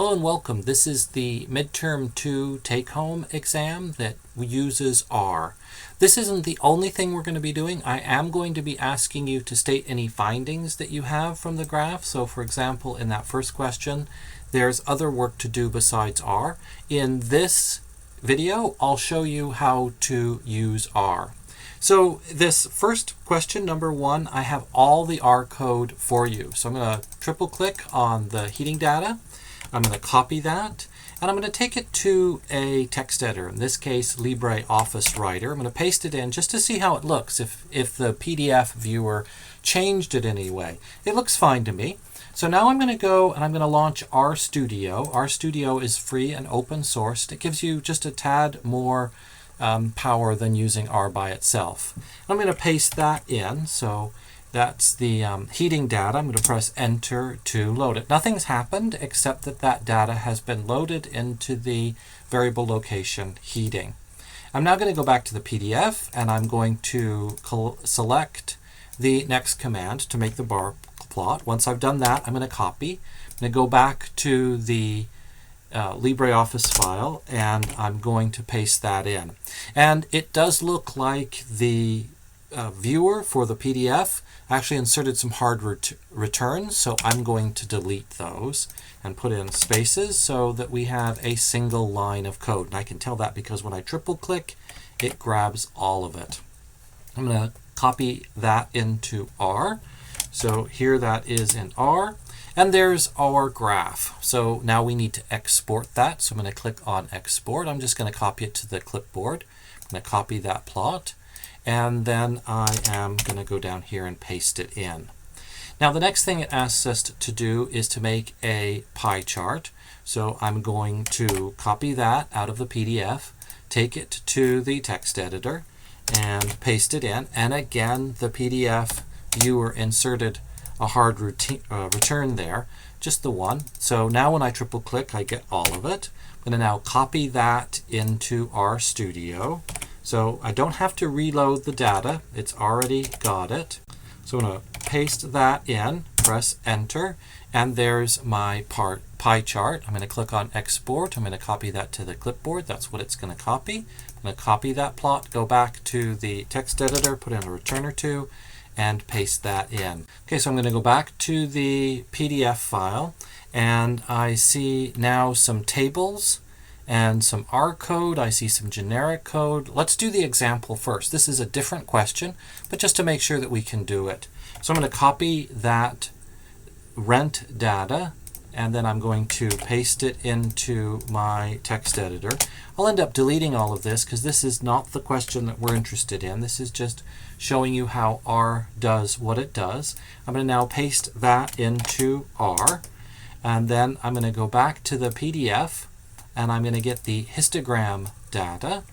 Hello and welcome. This is the Midterm 2 take-home exam that uses R. This isn't the only thing we're going to be doing. I am going to be asking you to state any findings that you have from the graph. So for example, in that first question, there's other work to do besides R. In this video, I'll show you how to use R. So this first question, number 1, I have all the R code for you. So I'm going to triple click on the heating data. I'm going to copy that, and I'm going to take it to a text editor, in this case LibreOffice Writer. I'm going to paste it in just to see how it looks, if the PDF viewer changed it anyway. It looks fine to me. So now I'm going to go and I'm going to launch RStudio. RStudio is free and open sourced. It gives you just a tad more power than using R by itself. I'm going to paste that in. So that's the heating data. I'm going to press enter to load it. Nothing's happened except that data has been loaded into the variable location heating. I'm now going to go back to the PDF and I'm going to select the next command to make the bar plot. Once I've done that, I'm going to copy. I'm going to go back to the LibreOffice file and I'm going to paste that in. And it does look like the viewer for the PDF actually inserted some hard returns, so I'm going to delete those and put in spaces so that we have a single line of code. And I can tell that because when I triple click, it grabs all of it. I'm going to copy that into R. So here that is in R. And there's our graph. So now we need to export that. So I'm going to click on export. I'm just going to copy it to the clipboard. I'm going to copy that plot. And then I am going to go down here and paste it in. Now the next thing it asks us to do is to make a pie chart. So I'm going to copy that out of the PDF, take it to the text editor, and paste it in. And again, the PDF viewer inserted a hard return there, just the one. So now when I triple click, I get all of it. I'm going to now copy that into RStudio. So I don't have to reload the data, it's already got it. So I'm going to paste that in, press enter, and there's my pie chart. I'm going to click on export, I'm going to copy that to the clipboard, that's what it's going to copy. I'm going to copy that plot, go back to the text editor, put in a return or two, and paste that in. Okay, so I'm going to go back to the PDF file, and I see now some tables and some R code. I see some generic code. Let's do the example first. This is a different question, but just to make sure that we can do it. So I'm going to copy that rent data, and then I'm going to paste it into my text editor. I'll end up deleting all of this because this is not the question that we're interested in. This is just showing you how R does what it does. I'm going to now paste that into R, and then I'm going to go back to the PDF, and I'm going to get the histogram data.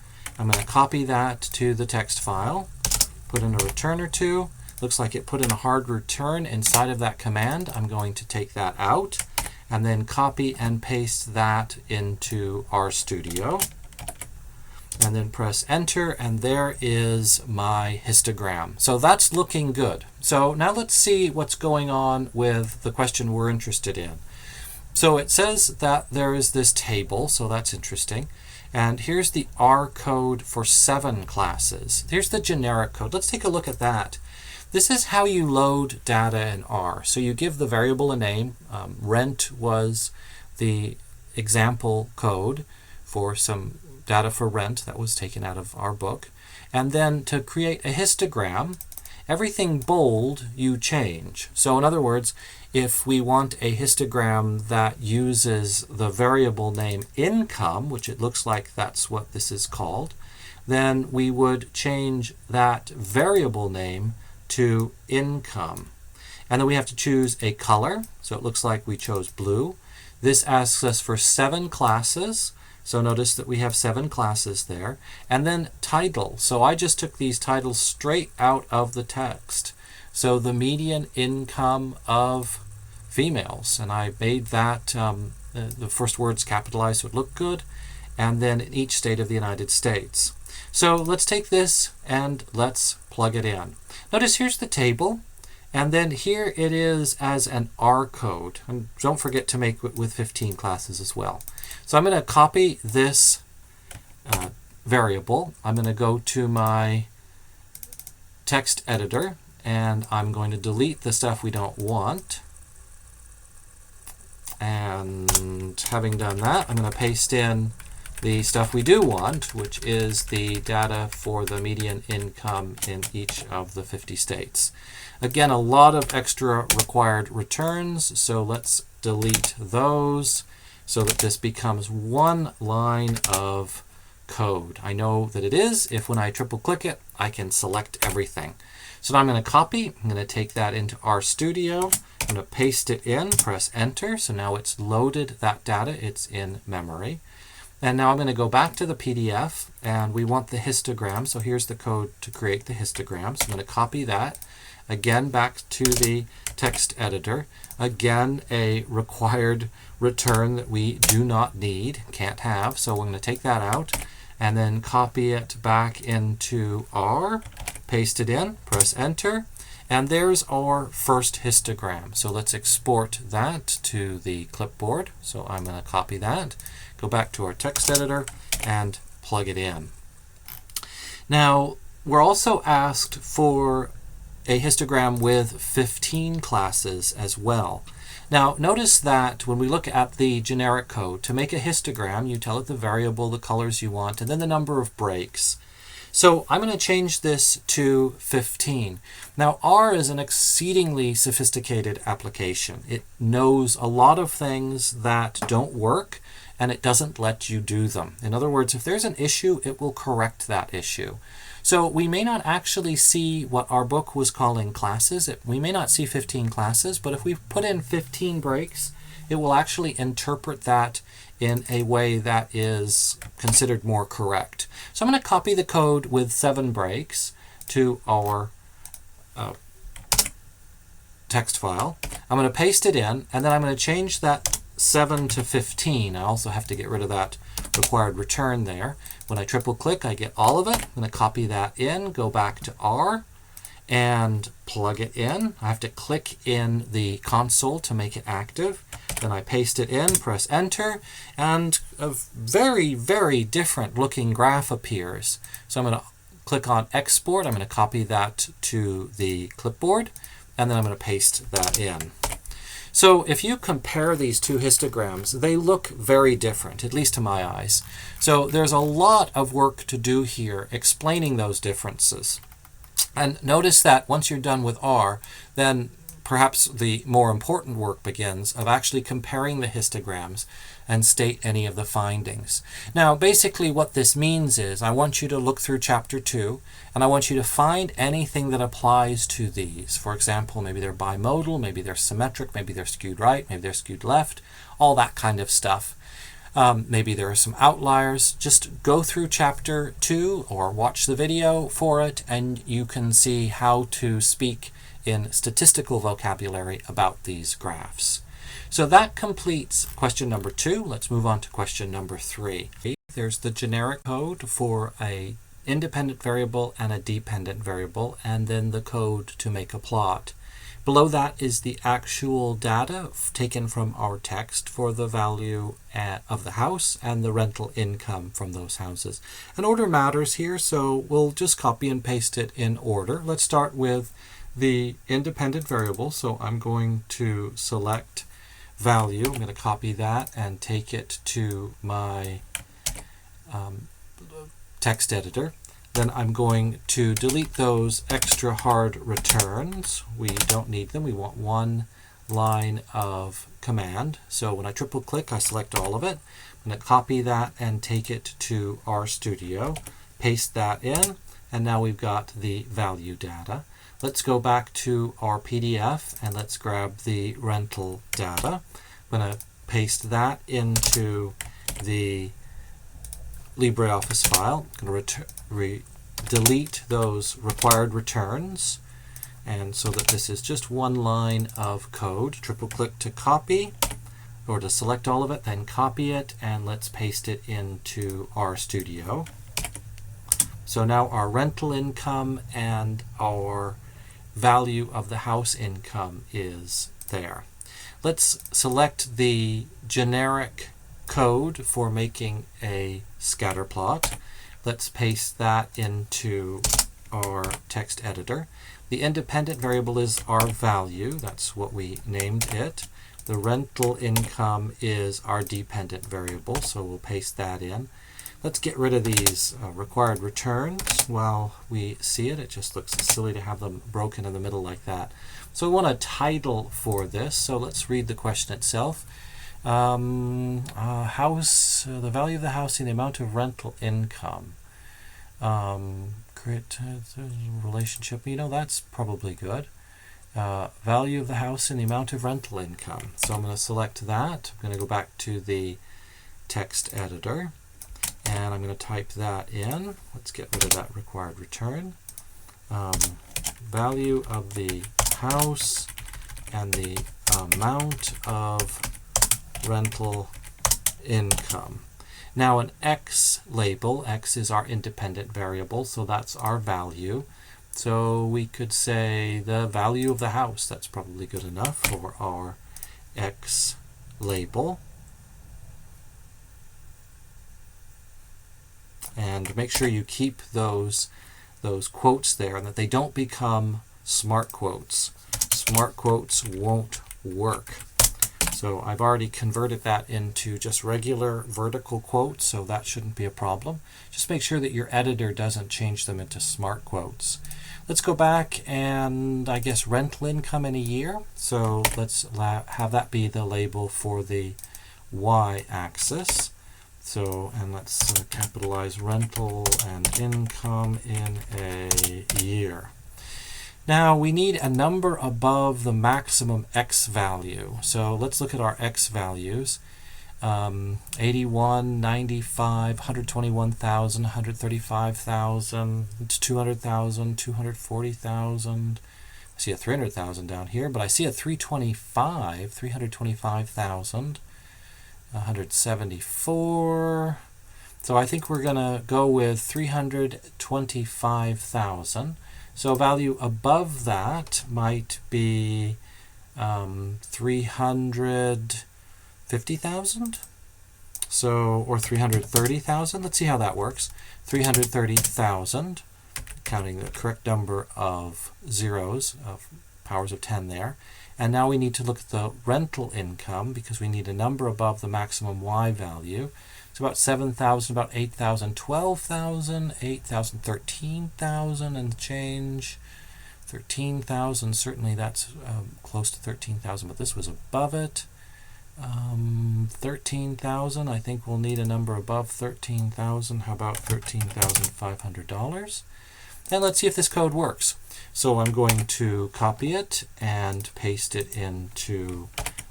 I'm going to copy that to the text file, put in a return or two. Looks like it put in a hard return inside of that command. I'm going to take that out and then copy and paste that into RStudio. And then press enter, and there is my histogram. So that's looking good. So now let's see what's going on with the question we're interested in. So it says that there is this table, so that's interesting. And here's the R code for 7 classes. Here's the generic code. Let's take a look at that. This is how you load data in R. So you give the variable a name. Rent was the example code for some data for rent that was taken out of our book. And then to create a histogram, everything bold you change. So in other words, if we want a histogram that uses the variable name income, which it looks like that's what this is called, then we would change that variable name to income. And then we have to choose a color. So it looks like we chose blue. This asks us for 7 classes. So notice that we have 7 classes there. And then title. So I just took these titles straight out of the text. So the median income of females. And I made that, the first words capitalized so it looked good. And then in each state of the United States. So let's take this and let's plug it in. Notice here's the table. And then here it is as an R code. And don't forget to make it with 15 classes as well. So I'm going to copy this variable. I'm going to go to my text editor, and I'm going to delete the stuff we don't want. And having done that, I'm going to paste in the stuff we do want, which is the data for the median income in each of the 50 states. Again, a lot of extra required returns, so let's delete those so that this becomes one line of code. I know that it is if when I triple click it, I can select everything. So now I'm going to copy, I'm going to take that into RStudio, I'm going to paste it in, press enter, so now it's loaded that data, it's in memory. And now I'm going to go back to the PDF, and we want the histogram, so here's the code to create the histogram. So I'm going to copy that, again back to the text editor, again a required return that we do not need, can't have, so we're going to take that out, and then copy it back into R, paste it in, press enter, and there's our first histogram. So let's export that to the clipboard. So I'm going to copy that, go back to our text editor, and plug it in. Now, we're also asked for a histogram with 15 classes as well. Now, notice that when we look at the generic code, to make a histogram, you tell it the variable, the colors you want, and then the number of breaks. So I'm going to change this to 15. Now, R is an exceedingly sophisticated application. It knows a lot of things that don't work, and it doesn't let you do them. In other words, if there's an issue, it will correct that issue. So we may not actually see what our book was calling classes. We may not see 15 classes, but if we put in 15 breaks, it will actually interpret that in a way that is considered more correct. So I'm going to copy the code with 7 breaks to our text file. I'm going to paste it in, and then I'm going to change that 7 to 15. I also have to get rid of that required return there. When I triple click, I get all of it. I'm going to copy that in, go back to R, and plug it in. I have to click in the console to make it active. Then I paste it in, press enter, and a very, very different looking graph appears. So I'm going to click on export. I'm going to copy that to the clipboard, and then I'm going to paste that in. So if you compare these two histograms, they look very different, at least to my eyes. So there's a lot of work to do here explaining those differences. And notice that once you're done with R, then perhaps the more important work begins of actually comparing the histograms and state any of the findings. Now, basically what this means is I want you to look through Chapter 2, and I want you to find anything that applies to these. For example, maybe they're bimodal, maybe they're symmetric, maybe they're skewed right, maybe they're skewed left, all that kind of stuff. Maybe there are some outliers. Just go through Chapter 2 or watch the video for it, and you can see how to speak in statistical vocabulary about these graphs. So that completes question number 2. Let's move on to question number 3. There's the generic code for a independent variable and a dependent variable, and then the code to make a plot. Below that is the actual data taken from our text for the value of the house and the rental income from those houses. And order matters here, so we'll just copy and paste it in order. Let's start with the independent variable. So I'm going to select value. I'm going to copy that and take it to my text editor. Then I'm going to delete those extra hard returns. We don't need them. We want one line of command. So when I triple click, I select all of it. I'm going to copy that and take it to RStudio, paste that in, and now we've got the value data. Let's go back to our PDF and let's grab the rental data. I'm going to paste that into the LibreOffice file. I'm going to delete those required returns, and so that this is just one line of code. Triple click to copy or to select all of it, then copy it, and let's paste it into RStudio. So now our rental income and our value of the house income is there. Let's select the generic code for making a scatter plot. Let's paste that into our text editor. The independent variable is our value. That's what we named it. The rental income is our dependent variable, so we'll paste that in. Let's get rid of these required returns while we see it. It just looks silly to have them broken in the middle like that. So we want a title for this, so let's read the question itself. The value of the house and the amount of rental income. Create relationship, that's probably good. Value of the house and the amount of rental income. So I'm going to select that. I'm going to go back to the text editor and I'm going to type that in. Let's get rid of that required return. Value of the house and the amount of rental income. Now an X label, X is our independent variable, so that's our value. So we could say the value of the house. That's probably good enough for our X label. And make sure you keep those quotes there and that they don't become smart quotes. Smart quotes won't work. So I've already converted that into just regular vertical quotes, so that shouldn't be a problem. Just make sure that your editor doesn't change them into smart quotes. Let's go back and I guess rental income in a year. So let's have that be the label for the y-axis. So, and let's capitalize rental and income in a year. Now we need a number above the maximum x value. So let's look at our x values. 81, 95, 121,000, 135,000, 200,000, 240,000. I see a 300,000 down here, but I see a 325,000, 174. So I think we're going to go with 325,000. So a value above that might be 350,000. So, or 330,000. Let's see how that works. 330,000, counting the correct number of zeros, of powers of 10 there. And now we need to look at the rental income because we need a number above the maximum y value. It's about 7,000, about 8,000, 12,000, 8,000, 13,000 and change. 13,000, certainly that's close to 13,000, but this was above it. 13,000, I think we'll need a number above 13,000. How about $13,500? And let's see if this code works. So I'm going to copy it and paste it into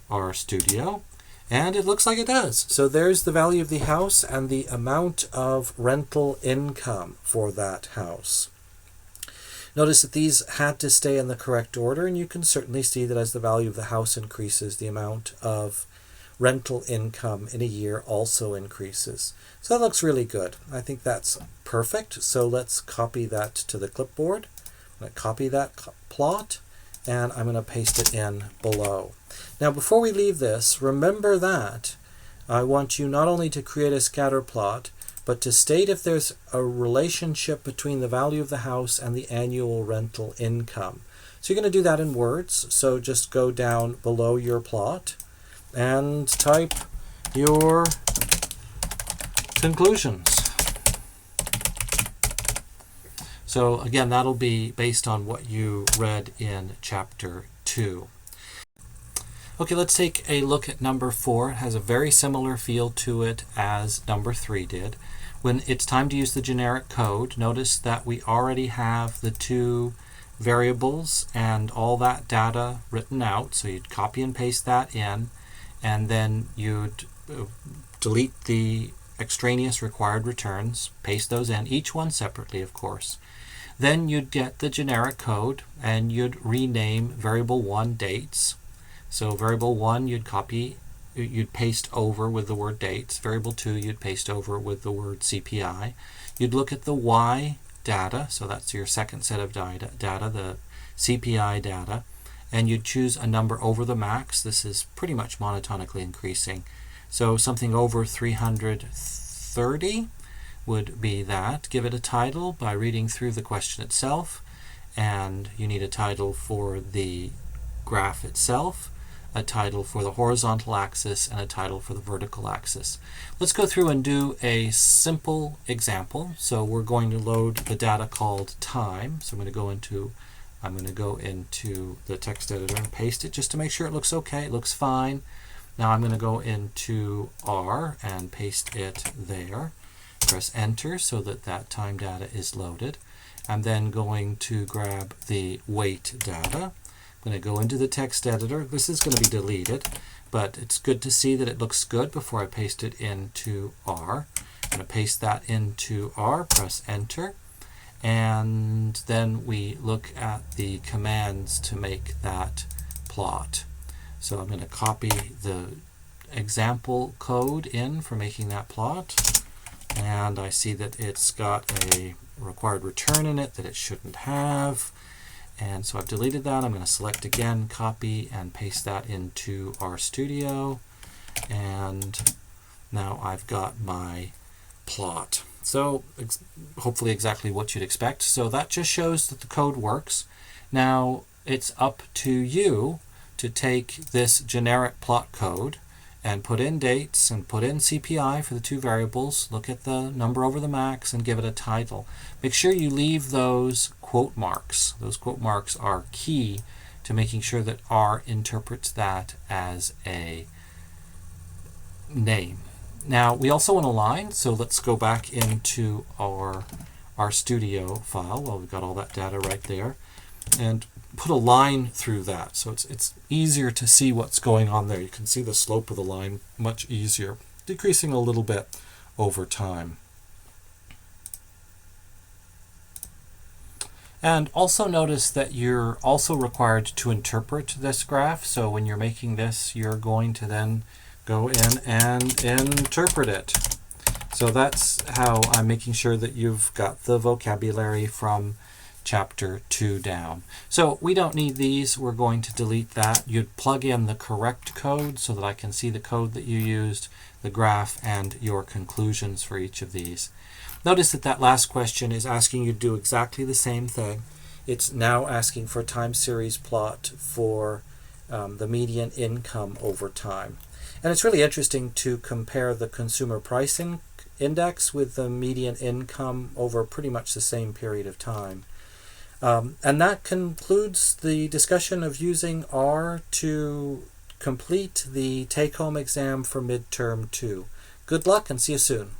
our studio. And it looks like it does. So there's the value of the house and the amount of rental income for that house. Notice that these had to stay in the correct order, and you can certainly see that as the value of the house increases, the amount of rental income in a year also increases. So that looks really good. I think that's perfect. So let's copy that to the clipboard. I'm going to copy that plot, and I'm going to paste it in below. Now before we leave this, remember that I want you not only to create a scatter plot, but to state if there's a relationship between the value of the house and the annual rental income. So you're going to do that in words, so just go down below your plot and type your conclusions. So again, that'll be based on what you read in Chapter 2. Okay, let's take a look at number 4. It has a very similar feel to it as number 3 did. When it's time to use the generic code, notice that we already have the two variables and all that data written out. So you'd copy and paste that in, and then you'd delete the extraneous required returns, paste those in, each one separately, of course. Then you'd get the generic code and you'd rename variable 1 dates. So variable 1 you'd paste over with the word dates. Variable 2 you'd paste over with the word CPI. You'd look at the Y data, so that's your second set of data, the CPI data, and you'd choose a number over the max. This is pretty much monotonically increasing. So something over 330 would be that. Give it a title by reading through the question itself, and you need a title for the graph itself, a title for the horizontal axis, and a title for the vertical axis. Let's go through and do a simple example. So we're going to load the data called time. So I'm going to go into the text editor and paste it just to make sure it looks okay. It looks fine. Now I'm going to go into R and paste it there. Press enter so that that time data is loaded. I'm then going to grab the weight data. I'm going to go into the text editor. This is going to be deleted, but it's good to see that it looks good before I paste it into R. I'm going to paste that into R, press enter, and then we look at the commands to make that plot. So I'm going to copy the example code in for making that plot, and I see that it's got a required return in it that it shouldn't have. And so I've deleted that. I'm going to select again, copy, and paste that into RStudio. And now I've got my plot. So hopefully exactly what you'd expect. So that just shows that the code works. Now it's up to you to take this generic plot code and put in dates and put in CPI for the two variables, look at the number over the max, and give it a title. Make sure you leave those quote marks. Those quote marks are key to making sure that R interprets that as a name. Now we also want a line, so let's go back into our RStudio file. Well, we've got all that data right there, and put a line through that so it's easier to see what's going on there. You can see the slope of the line much easier, decreasing a little bit over time. And also notice that you're also required to interpret this graph. So when you're making this, you're going to then go in and interpret it. So that's how I'm making sure that you've got the vocabulary from Chapter 2 down. So we don't need these. We're going to delete that. You'd plug in the correct code so that I can see the code that you used, the graph, and your conclusions for each of these. Notice that that last question is asking you to do exactly the same thing. It's now asking for a time series plot for the median income over time. And it's really interesting to compare the consumer price index with the median income over pretty much the same period of time. And that concludes the discussion of using R to complete the take-home exam for midterm 2. Good luck and see you soon.